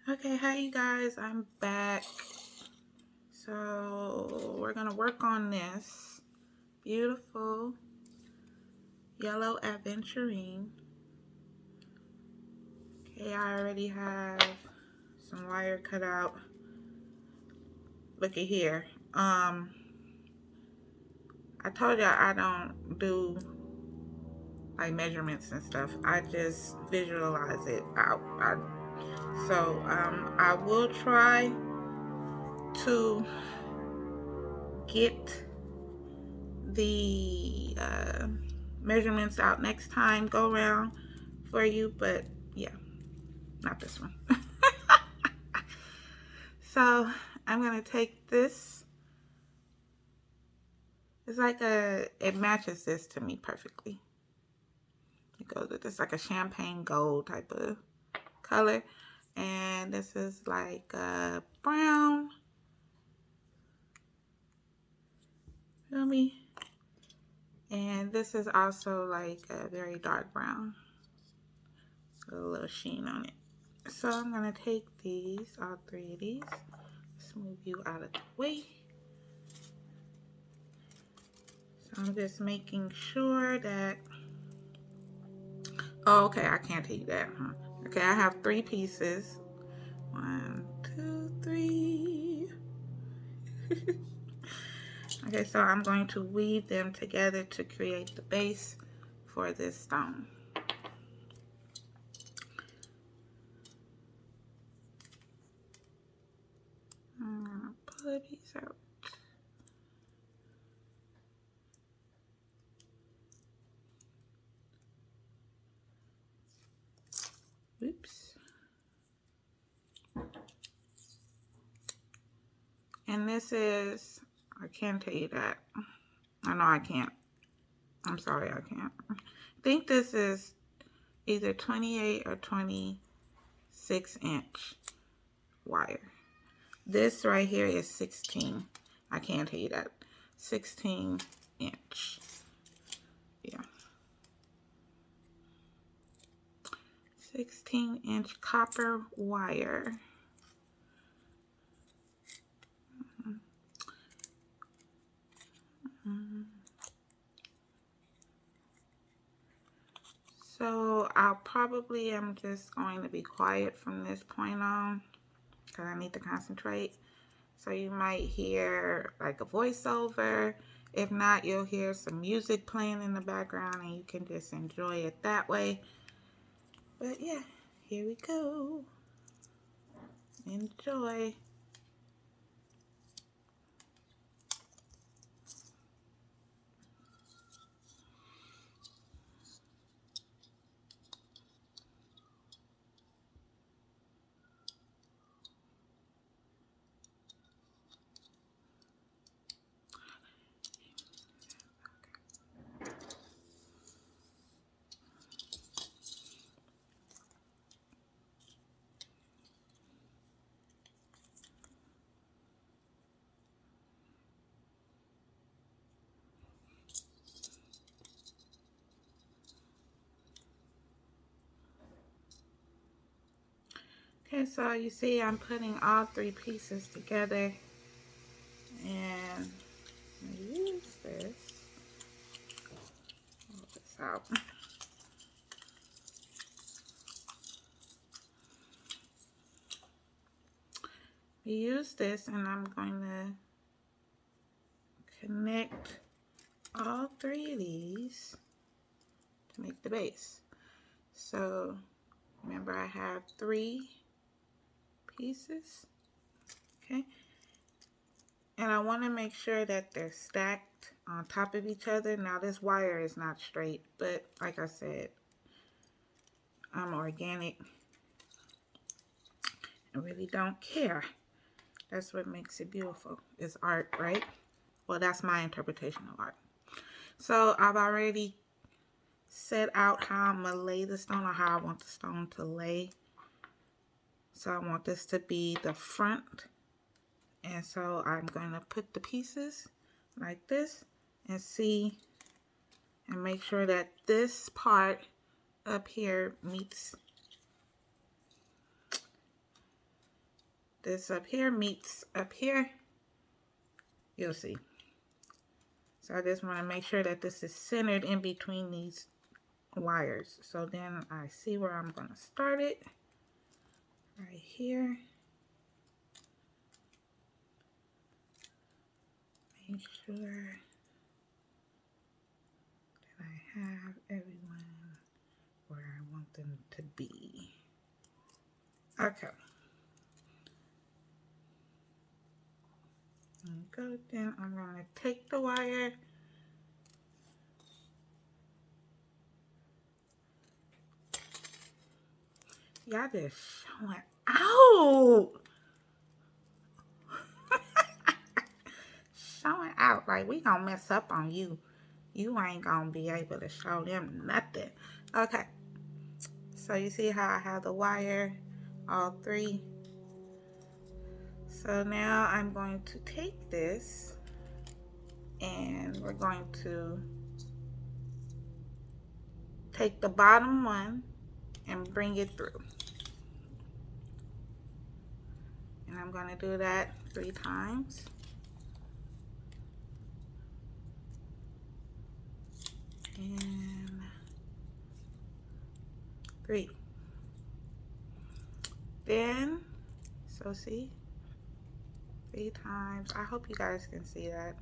Okay, hi you guys, I'm back. So we're gonna work on this beautiful yellow Adventurine. Okay, I already have some wire cut out. Look at here. I told y'all I don't do like measurements and stuff. I just visualize it out. I will try to get the measurements out next time go around for you, but yeah, not this one. So I'm gonna take this. It's like it matches this to me perfectly. It goes with this like a champagne gold type of color, and this is like a brown. Feel me? And this is also like a very dark brown, with a little sheen on it. So I'm gonna take these, all three of these. Let's move you out of the way. So I'm just making sure that, oh, okay, I can't take that, huh? Okay, I have three pieces. 1, 2, 3. Okay, so I'm going to weave them together to create the base for this stone. I'm gonna pull these out. Oops. And this is, I can't tell you that. I know I can't. I'm sorry, I can't. I think this is either 28 or 26-inch wire. This right here is 16. I can't tell you that. 16-inch. Yeah. 16-inch copper wire. So I probably am just going to be quiet from this point on because I need to concentrate. So you might hear like a voiceover. If not, you'll hear some music playing in the background and you can just enjoy it that way. But yeah, here we go. Enjoy. Okay, so you see I'm putting all three pieces together and I use this. Pull this out. We use this and I'm going to connect all three of these to make the base. So remember I have three pieces, okay? And I want to make sure that they're stacked on top of each other. Now this wire is not straight, but like I said, I'm organic. I really don't care. That's what makes it beautiful. It's art, right? Well, that's my interpretation of art. So I've already set out how I'm going to lay the stone or how I want the stone to lay. So I want this to be the front. And so I'm going to put the pieces like this and see and make sure that this part up here meets this up here meets up here, you'll see. So I just want to make sure that this is centered in between these wires. So then I see where I'm going to start it. Right here. Make sure that I have everyone where I want them to be. Okay. Go. Then I'm going to take the wire. Y'all just showing out. Showing out. Like, we gonna mess up on you. You ain't gonna be able to show them nothing. Okay. So you see how I have the wire, all three. So now I'm going to take this and we're going to take the bottom one and bring it through. And I'm going to do that 3 times. And 3. Then, so see, 3 times. I hope you guys can see that.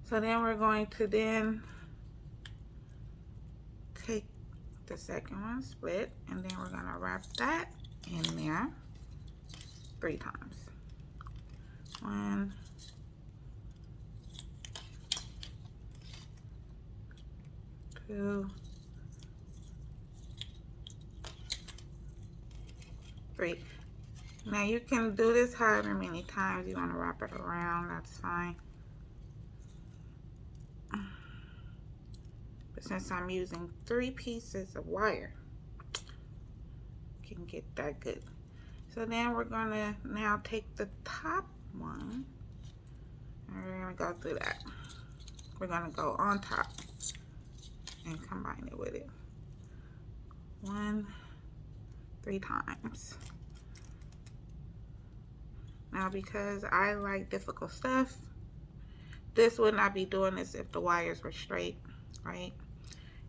So then we're going to then take the second one, split, and then we're gonna wrap that in there 3 times. 1, 2, 3. Now you can do this however many times you want to wrap it around, that's fine. But since I'm using 3 pieces of wire, can get that good. So then we're gonna now take the top one and we're gonna go through that. We're gonna go on top and combine it with it. 1, 3 times. Now because I like difficult stuff, this would not be doing this if the wires were straight, right?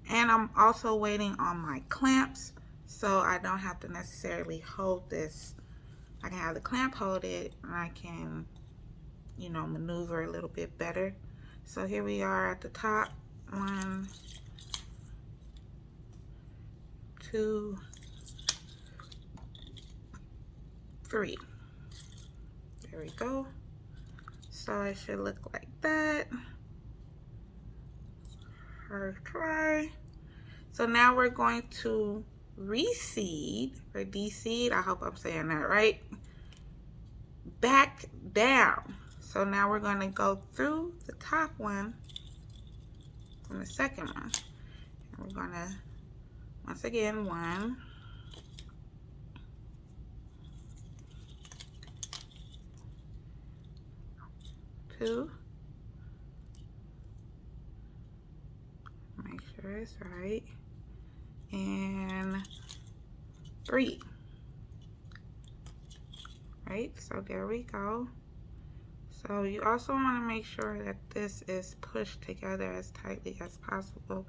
And I'm also waiting on my clamps, so I don't have to necessarily hold this. I can have the clamp hold it, and I can, you know, maneuver a little bit better. So here we are at the top. 1, 2, 3. There we go. So it should look like that. First try. So now we're going to reseed or deseed. I hope I'm saying that right. Back down. So now we're going to go through the top one from the second one. And we're going to, once again, 1, 2. Make sure it's right. And 3. Right, so there we go. So you also want to make sure that this is pushed together as tightly as possible.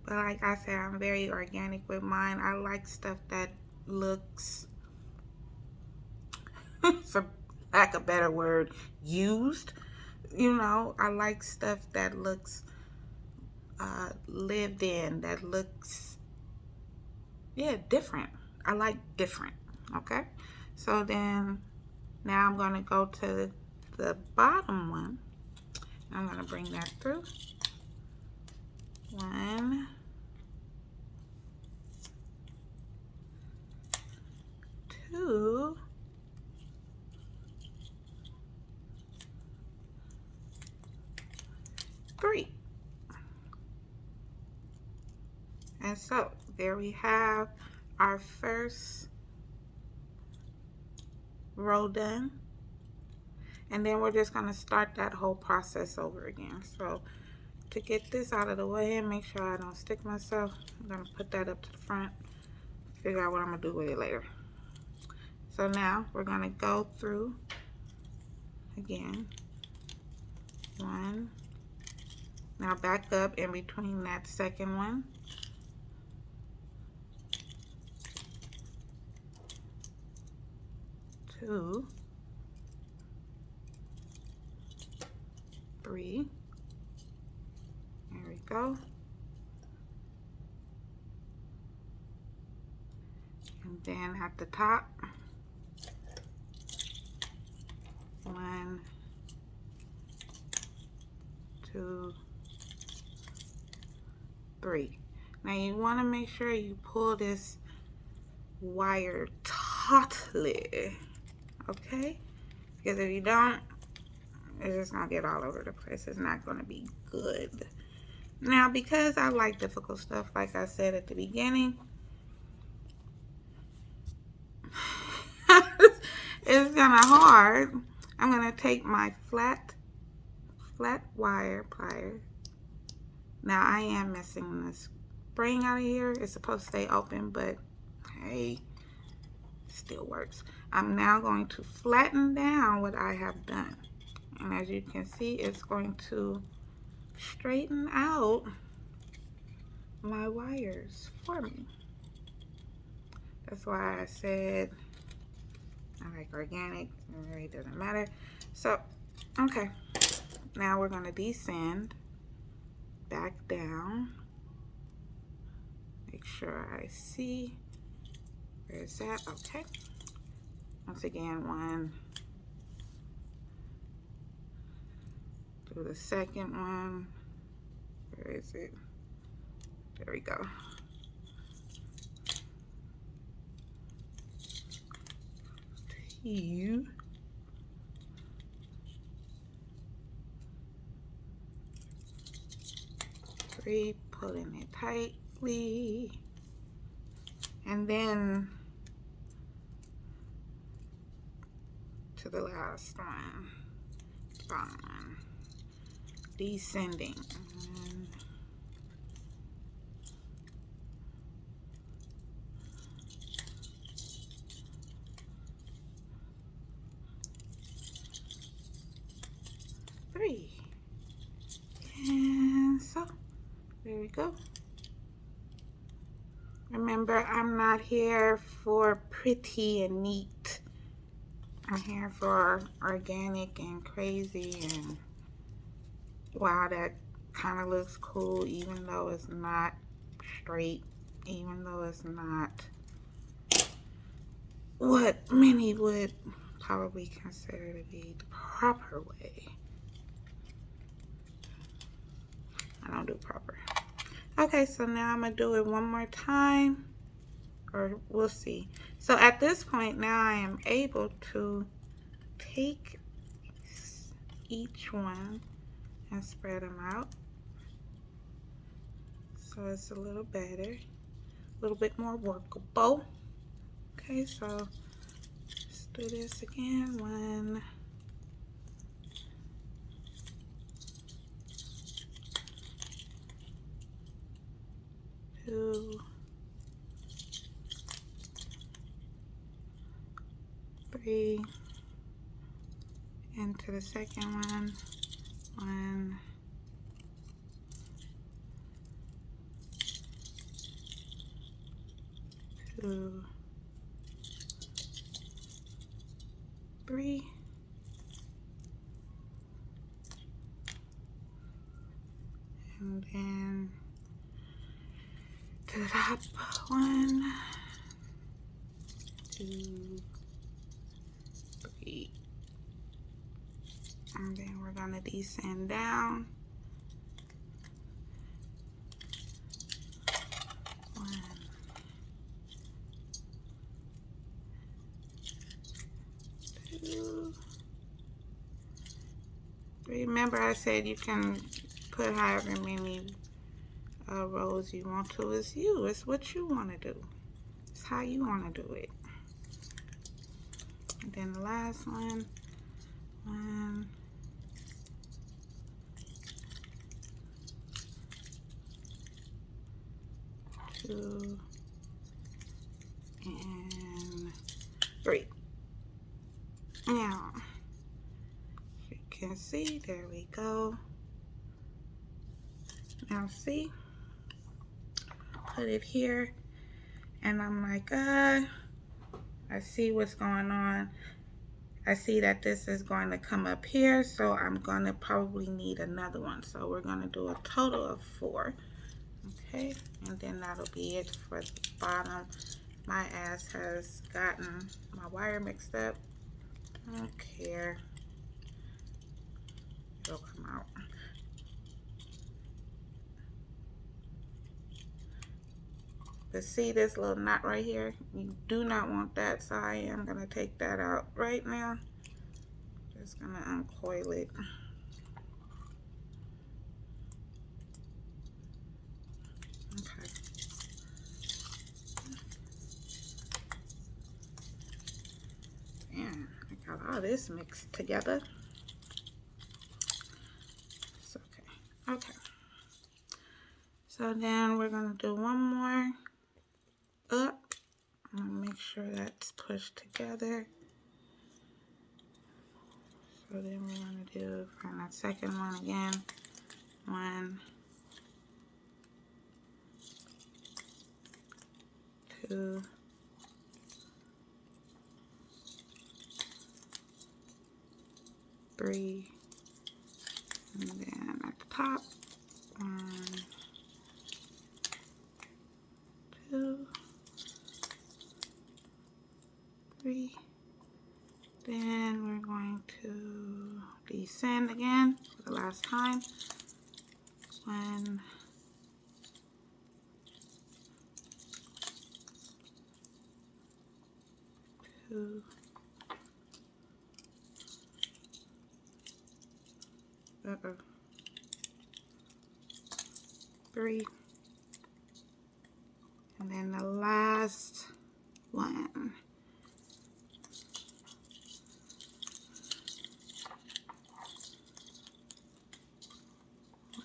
But like I said, I'm very organic with mine. I like stuff that looks, for lack of a better word, used. You know, I like stuff that looks lived in, that looks, yeah, different. I like different, okay? So then, now I'm going to go to the bottom one. I'm going to bring that through. 1, 2, 3. And so there we have our first row done. And then we're just going to start that whole process over again. So to get this out of the way and make sure I don't stick myself, I'm going to put that up to the front, figure out what I'm going to do with it later. So now we're going to go through again. 1. Now back up in between that second one. 2, 3. There we go. And then at the top, 1, 2, 3. Now you want to make sure you pull this wire tautly, okay? Because if you don't, it's just gonna get all over the place. It's not gonna be good. Now, because I like difficult stuff, like I said at the beginning, it's kind of hard. I'm gonna take my flat wire pliers. Now I am missing the spring out of here. It's supposed to stay open, but hey, it still works. I'm now going to flatten down what I have done. And as you can see, it's going to straighten out my wires for me. That's why I said I like organic. It really doesn't matter. So, okay. Now we're going to descend back down. Make sure I see. Where is that? Okay. Once again, 1. Do the second one. Where is it? There we go. 2, 3, pulling it tightly, and then to the last one, bottom one, descending. 1, 3, and so there we go. Remember, I'm not here for pretty and neat. I'm here for organic and crazy, and wow, that kind of looks cool, even though it's not straight, even though it's not what many would probably consider to be the proper way. I don't do proper. Okay, so now I'm gonna do it one more time, or we'll see. So at this point now I am able to take each one and spread them out, so it's a little better, a little bit more workable. Okay, so let's do this again. 1, 2, 3, and to the second one. 1, 2, 3, and then to the top. 1, 2, 3, and then we're gonna descend down. 1, 2, 3. Remember, I said you can put however many rows you want to. It's you. It's what you want to do. It's how you want to do it. And then the last one. 1, 2, and 3. see, there we go. Now see, put it here, and I'm like, I see what's going on. I see that this is going to come up here, so I'm going to probably need another one. So we're going to do a total of 4. Okay, and then that'll be it for the bottom. My ass has gotten my wire mixed up. I don't care. It'll come out. But see this little knot right here? You do not want that, so I am going to take that out right now. Just going to uncoil it. Okay. Man, I got all this mixed together. It's okay. Okay. So then we're going to do one more up. I'm going to make sure that's pushed together. So then we're going to do from that second one again. 1, 2, 3, and then at the top, 1, 2, 3. Then we're going to descend again for the last time. 1, 2, 3, and then the last one.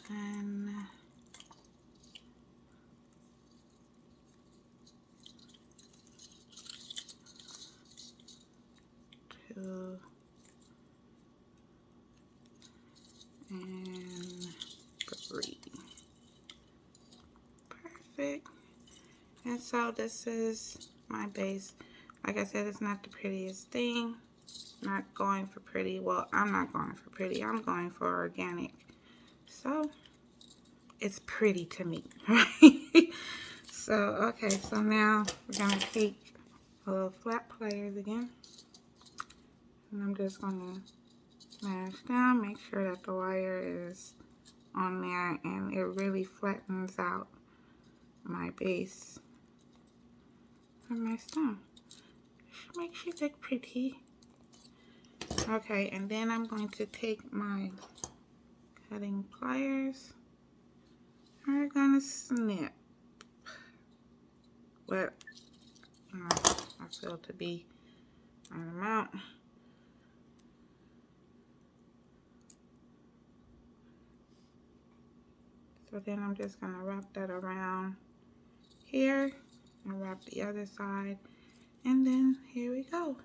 1, 2, and 3. Perfect. And so this is my base. Like I said, it's not the prettiest thing. Not going for pretty. Well, I'm not going for pretty. I'm going for organic. So it's pretty to me, right? So, okay, so now we're going to take a little flat pliers again. And I'm just going to smash down, make sure that the wire is on there and it really flattens out my base for my stone. Makes you look pretty. Okay, and then I'm going to take my cutting pliers. We're going to snip what I feel to be an amount. So then I'm just going to wrap that around here and wrap the other side. And then here we go.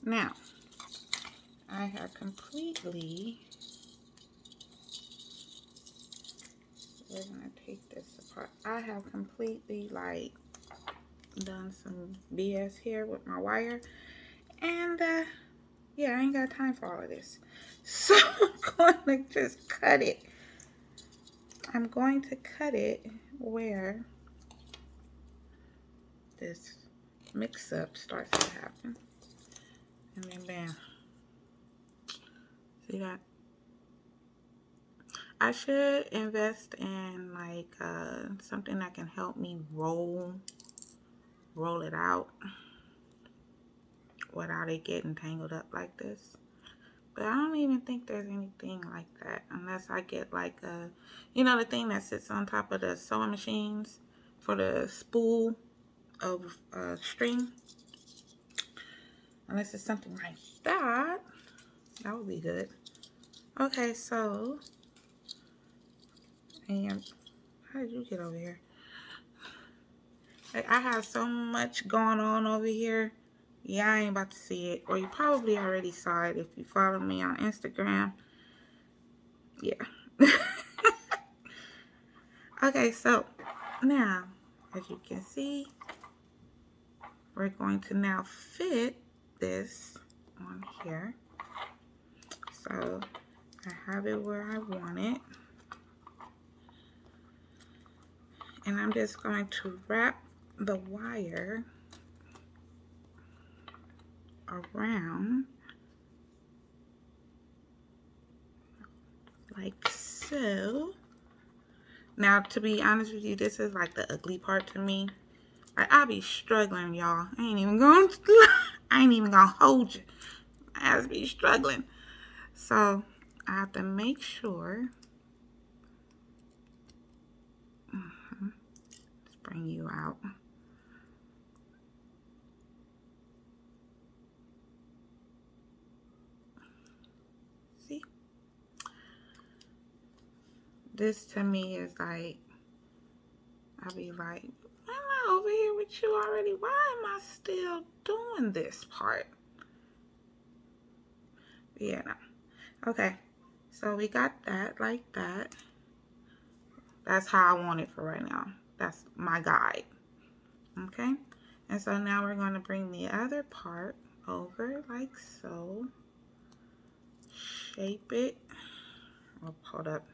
Now, I have completely, we're going to take this apart. I have completely like done some BS here with my wire. And yeah, I ain't got time for all of this. So I'm going to just cut it. I'm going to cut it where this mix-up starts to happen. And then bam. See that? I should invest in like something that can help me roll it out without it getting tangled up like this. But I don't even think there's anything like that unless I get like a, you know, the thing that sits on top of the sewing machines for the spool of string. Unless it's something like that, that would be good. Okay, so, and how did you get over here? Like, I have so much going on over here. Yeah, I ain't about to see it. Or you probably already saw it if you follow me on Instagram. Yeah. Okay, so now, as you can see, we're going to now fit this on here. So I have it where I want it. And I'm just going to wrap the wire around like so. Now, to be honest with you, this is like the ugly part to me. I'll be struggling, y'all. I ain't even gonna hold you. I have to be struggling. So I have to make sure. Let's bring you out. See? This to me is like, I'll be like, I'm not over here with you already. Why am I still doing this part? Yeah, no. Okay. So we got that like that. That's how I want it for right now. That's my guide. Okay. And so now we're going to bring the other part over like so. Shape it. Oh, hold up.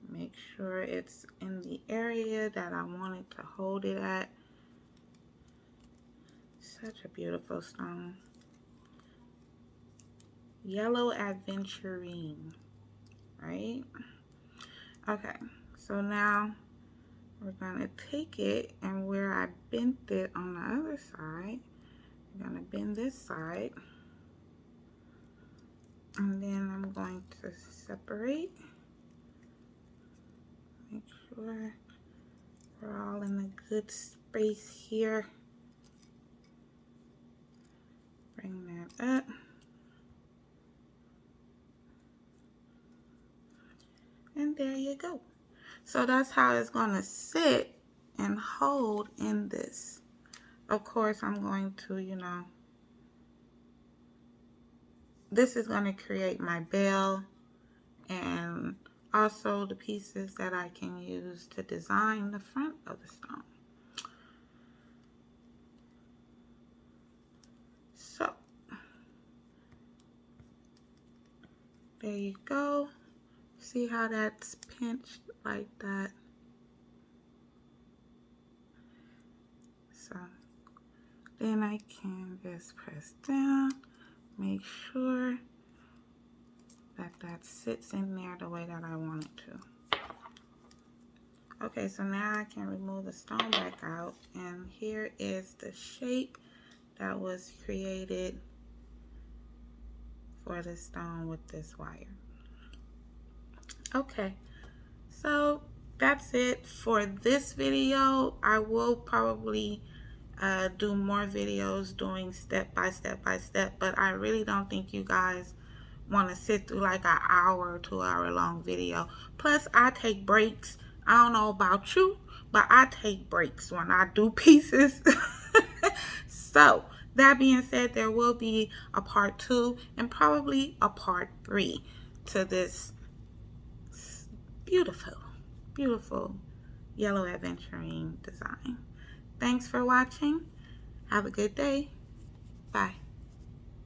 Make sure it's in the area that I want it to hold it at. Such a beautiful stone. Yellow Adventurine, right? Okay, so now we're gonna take it, and where I bent it on the other side, I'm gonna bend this side, and then I'm going to separate. Make sure we're all in a good space here. Bring that up. And there you go. So that's how it's going to sit and hold in this. Of course, I'm going to, this is going to create my bell and also the pieces that I can use to design the front of the stone. So, there you go. See how that's pinched like that? So, then I can just press down, make sure that that sits in there the way that I want it to. Okay, so now I can remove the stone back out, and here is the shape that was created for the stone with this wire. Okay, so that's it for this video. I will probably do more videos doing step by step, but I really don't think you guys want to sit through like an hour or 2 hour long video. Plus, I take breaks. I don't know about you, but I take breaks when I do pieces. So that being said, there will be a part 2 and probably a part 3 to this beautiful yellow aventurine design. Thanks for watching. Have a good day. Bye.